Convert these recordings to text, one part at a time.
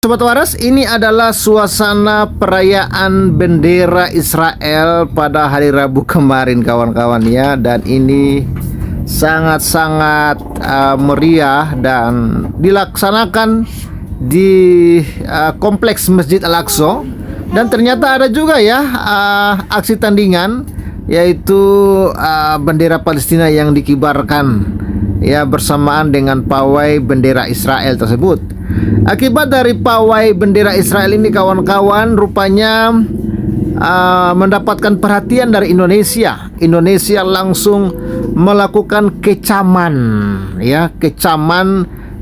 Sobat Waras, ini adalah suasana perayaan bendera Israel pada hari Rabu kemarin kawan-kawan ya. Dan ini sangat-sangat meriah dan dilaksanakan di kompleks Masjid Al-Aqsa. Dan ternyata ada juga ya aksi tandingan, yaitu bendera Palestina yang dikibarkan ya bersamaan dengan pawai bendera Israel tersebut. Akibat dari pawai bendera Israel ini kawan-kawan, rupanya mendapatkan perhatian dari Indonesia. Indonesia langsung melakukan kecaman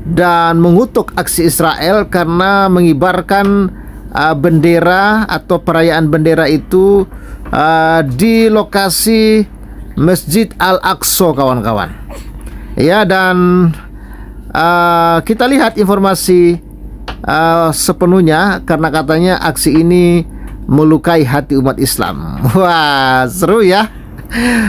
dan mengutuk aksi Israel karena mengibarkan bendera atau perayaan bendera itu di lokasi Masjid Al-Aqsa kawan-kawan. Ya, dan kita lihat informasi sepenuhnya karena katanya aksi ini melukai hati umat Islam. Wah, seru ya.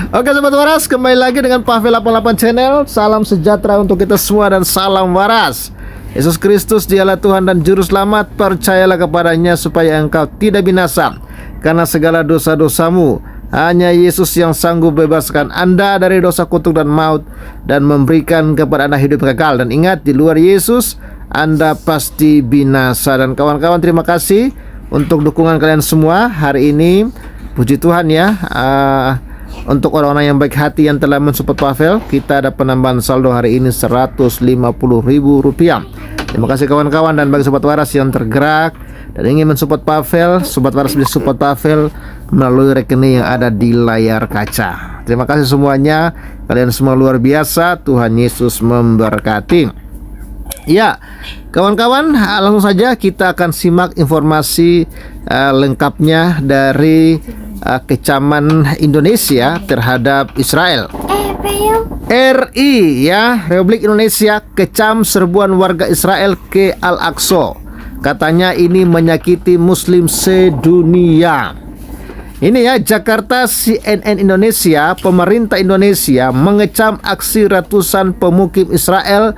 Oke Sobat Waras, kembali lagi dengan Pavel 88 Channel. Salam sejahtera untuk kita semua dan salam waras. Yesus Kristus dialah Tuhan dan Juru Selamat. Percayalah kepadanya supaya engkau tidak binasa karena segala dosa-dosamu. Hanya Yesus yang sanggup bebaskan Anda dari dosa kutuk dan maut dan memberikan kepada Anda hidup kekal. Dan ingat, di luar Yesus Anda pasti binasa. Dan kawan-kawan, terima kasih untuk dukungan kalian semua hari ini. Puji Tuhan ya, untuk orang-orang yang baik hati yang telah mensupport Pavel, kita ada penambahan saldo hari ini Rp150.000. Terima kasih kawan-kawan. Dan bagi Sobat Waras yang tergerak dan ingin mensupport Pavel, Sobat Waras bisa support Pavel melalui rekening yang ada di layar kaca. Terima kasih semuanya, kalian semua luar biasa. Tuhan Yesus memberkati. Ya, kawan-kawan, langsung saja kita akan simak informasi lengkapnya dari kecaman Indonesia terhadap Israel. RI ya, Republik Indonesia kecam serbuan warga Israel ke Al-Aqsa. Katanya ini menyakiti Muslim sedunia. Ini ya, Jakarta, CNN Indonesia, pemerintah Indonesia mengecam aksi ratusan pemukim Israel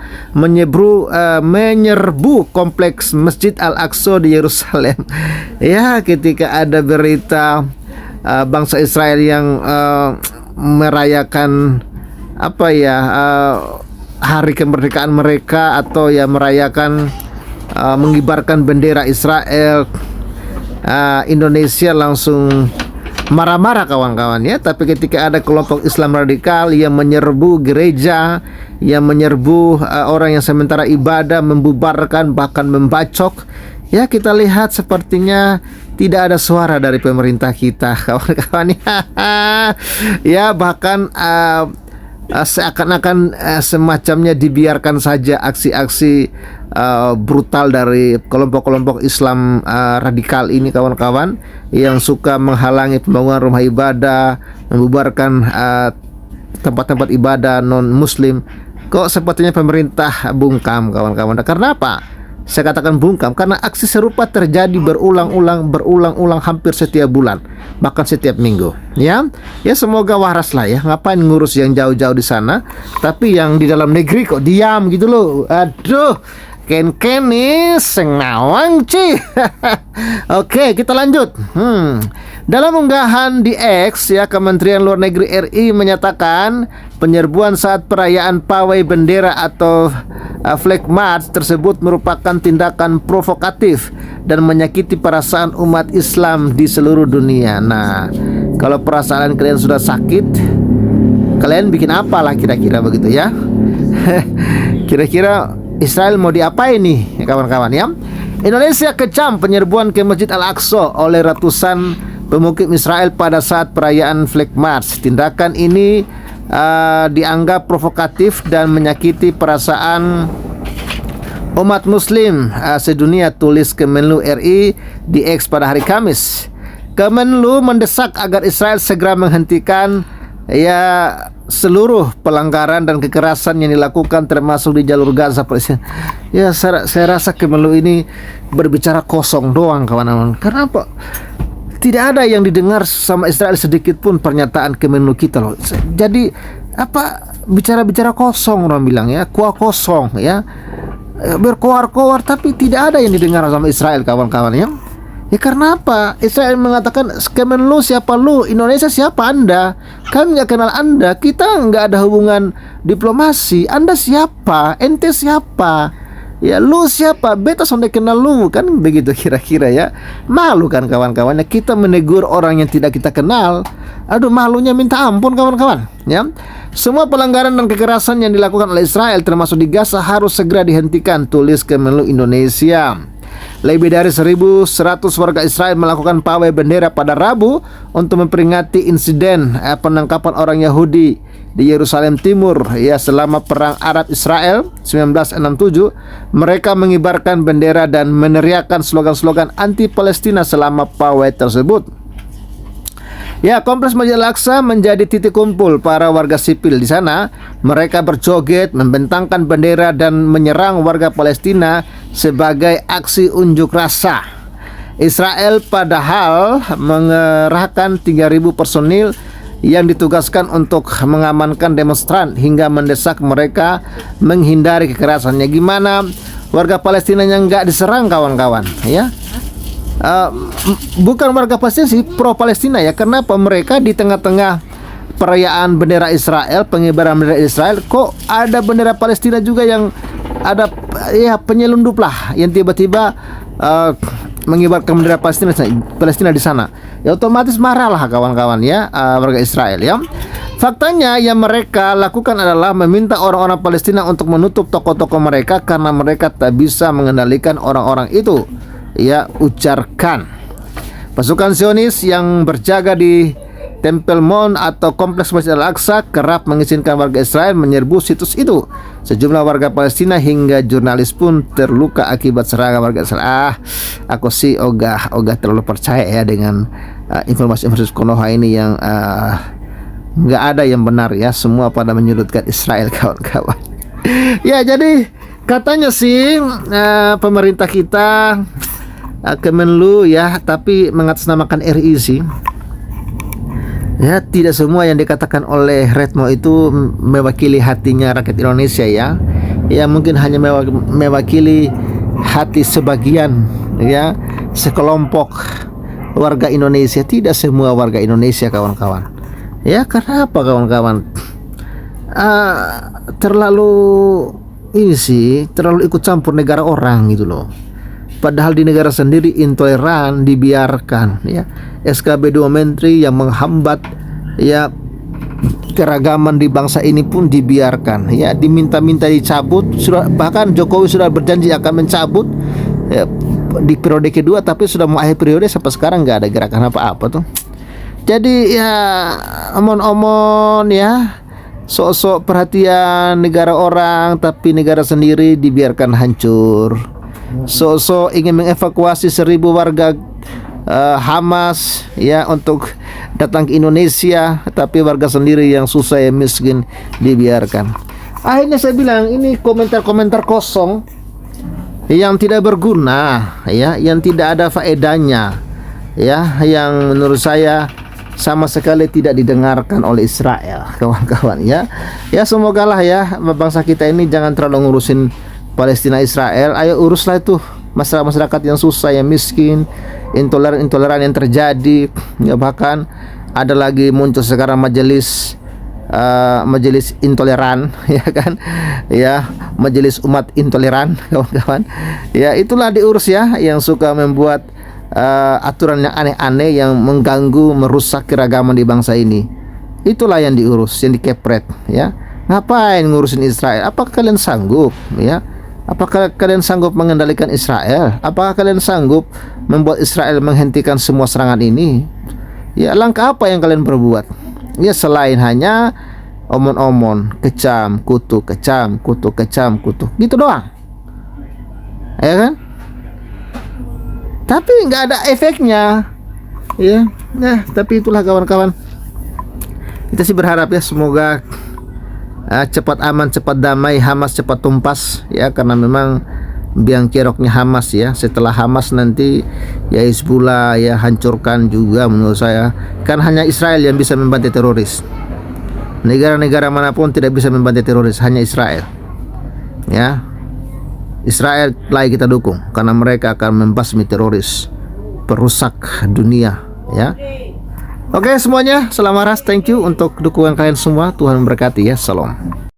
menyerbu kompleks Masjid Al-Aqsa di Yerusalem. Ya, ketika ada berita bangsa Israel yang merayakan hari kemerdekaan mereka atau ya merayakan mengibarkan bendera Israel, Indonesia langsung marah-marah kawan-kawan ya. Tapi ketika ada kelompok Islam radikal yang menyerbu gereja, yang menyerbu orang yang sementara ibadah, membubarkan bahkan membacok, ya kita lihat sepertinya tidak ada suara dari pemerintah kita kawan-kawan ya. Bahkan seakan-akan semacamnya dibiarkan saja aksi-aksi brutal dari kelompok-kelompok Islam radikal ini kawan-kawan, yang suka menghalangi pembangunan rumah ibadah, membubarkan tempat-tempat ibadah non-muslim. Kok sepertinya pemerintah bungkam kawan-kawan. Karena apa? Saya katakan bungkam karena aksi serupa terjadi berulang-ulang hampir setiap bulan, bahkan setiap minggu. Ya semoga waras lah ya. Ngapain ngurus yang jauh-jauh di sana, tapi yang di dalam negeri kok diam gitu loh. Aduh, ken nih sengawang ci. Oke, kita lanjut. Dalam unggahan di X ya, Kementerian Luar Negeri RI menyatakan penyerbuan saat perayaan pawai bendera atau flag march tersebut merupakan tindakan provokatif dan menyakiti perasaan umat Islam di seluruh dunia. Nah, kalau perasaan kalian sudah sakit, kalian bikin apalah kira-kira begitu ya. Kira-kira Israel mau diapain nih kawan-kawan ya. Indonesia kecam penyerbuan ke Masjid Al-Aqsa oleh ratusan pemukim Israel pada saat perayaan flag march. Tindakan ini dianggap provokatif dan menyakiti perasaan umat muslim sedunia, tulis Kemenlu RI di X pada hari Kamis. Kemenlu mendesak agar Israel segera menghentikan seluruh pelanggaran dan kekerasan yang dilakukan termasuk di jalur Gaza. Ya, saya rasa Kemenlu ini berbicara kosong doang kawan-kawan. Karena apa? Tidak ada yang didengar sama Israel sedikit pun pernyataan Kemenlu kita loh. Jadi bicara-bicara kosong orang bilang ya, kuah kosong ya. berkoar-koar, tapi tidak ada yang didengar sama Israel, kawan-kawan ya. Ya karena apa? Israel mengatakan, Kemenlu siapa lu? Indonesia siapa Anda? Kami nggak kenal Anda. Kita nggak ada hubungan diplomasi. Anda siapa? Ente siapa? Ya lu siapa? Beta sonde kenal lu, kan begitu kira-kira ya. Malu kan kawan-kawannya kita menegur orang yang tidak kita kenal. Aduh, malunya minta ampun kawan-kawan ya. Semua pelanggaran dan kekerasan yang dilakukan oleh Israel termasuk di Gaza harus segera dihentikan, tulis Kemenlu Indonesia. Lebih dari 1.100 warga Israel melakukan pawai bendera pada Rabu untuk memperingati insiden penangkapan orang Yahudi di Yerusalem Timur ya selama perang Arab Israel 1967. Mereka mengibarkan bendera dan meneriakkan slogan-slogan anti Palestina selama pawai tersebut. Ya, kompleks Masjid Al-Aqsa menjadi titik kumpul para warga sipil di sana. Mereka berjoget, membentangkan bendera dan menyerang warga Palestina sebagai aksi unjuk rasa. Israel padahal mengerahkan 3.000 personil yang ditugaskan untuk mengamankan demonstran hingga mendesak mereka menghindari kekerasannya. Gimana warga Palestina yang nggak diserang kawan-kawan ya? Bukan warga Palestina sih, pro Palestina ya. Kenapa mereka di tengah-tengah perayaan bendera Israel, pengibaran bendera Israel, kok ada bendera Palestina juga yang ada ya penyelundup lah yang tiba-tiba mengibarkan bendera Palestina di sana. Ya otomatis marahlah kawan-kawan ya, warga Israel ya. Faktanya yang mereka lakukan adalah meminta orang-orang Palestina untuk menutup toko-toko mereka karena mereka tak bisa mengendalikan orang-orang itu. Ya, ujarkan. Pasukan Zionis yang berjaga di Temple Mount atau kompleks Masjid Al-Aqsa kerap mengizinkan warga Israel menyerbu situs itu. Sejumlah warga Palestina hingga jurnalis pun terluka akibat serangan warga Israel. Aku sih ogah terlalu percaya ya dengan informasi-informasi Konoha ini yang nggak ada yang benar ya. Semua pada menyudutkan Israel kawan-kawan. Ya, jadi katanya sih pemerintah kita Kemenlu ya, tapi mengatasnamakan RI sih. Ya, tidak semua yang dikatakan oleh Retno itu mewakili hatinya rakyat Indonesia ya. Ya, mungkin hanya mewakili hati sebagian ya, sekelompok warga Indonesia, tidak semua warga Indonesia kawan-kawan. Ya, karena apa kawan-kawan? Terlalu ini sih, terlalu ikut campur negara orang gitu loh. Padahal di negara sendiri intoleran dibiarkan ya. SKB 2 menteri yang menghambat ya keragaman di bangsa ini pun dibiarkan ya, diminta-minta dicabut. Bahkan Jokowi sudah berjanji akan mencabut ya, di periode kedua, tapi sudah mau akhir periode sampai sekarang nggak ada gerakan apa-apa tuh. Jadi ya omon-omon ya, sok-sok perhatian negara orang, tapi negara sendiri dibiarkan hancur. Sok-sok ingin mengevakuasi 1.000 warga Hamas ya untuk datang ke Indonesia, tapi warga sendiri yang susah ya miskin dibiarkan. Akhirnya saya bilang ini komentar-komentar kosong yang tidak berguna ya, yang tidak ada faedahnya ya, yang menurut saya sama sekali tidak didengarkan oleh Israel kawan-kawan ya. Ya semogalah ya bangsa kita ini jangan terlalu ngurusin Palestina Israel. Ayo uruslah itu masyarakat yang susah, yang miskin, intoleran yang terjadi ya. Bahkan ada lagi muncul sekarang majelis intoleran ya kan ya, majelis umat intoleran kawan-kawan ya. Itulah diurus ya, yang suka membuat aturan yang aneh-aneh yang mengganggu, merusak keragaman di bangsa ini. Itulah yang diurus, yang dikepret ya. Ngapain ngurusin Israel? Apakah kalian sanggup ya? Apakah kalian sanggup mengendalikan Israel? Apakah kalian sanggup membuat Israel menghentikan semua serangan ini? Ya, langkah apa yang kalian perbuat? Ya, selain hanya omon-omon, kecam, kutuk, kecam, kutuk, kecam, kutuk, gitu doang. Ya kan? Tapi nggak ada efeknya. Ya, nah, tapi itulah kawan-kawan. Kita sih berharap ya semoga cepat aman, cepat damai, Hamas cepat tumpas ya, karena memang biang keroknya Hamas ya. Setelah Hamas nanti ya Hizbullah ya hancurkan juga menurut saya. Kan hanya Israel yang bisa membantai teroris. Negara-negara manapun tidak bisa membantai teroris, hanya Israel. Ya. Israel lagi kita dukung, karena mereka akan membasmi teroris perusak dunia, ya. Oke semuanya, selamat ras, thank you untuk dukungan kalian semua. Tuhan memberkati ya, salam.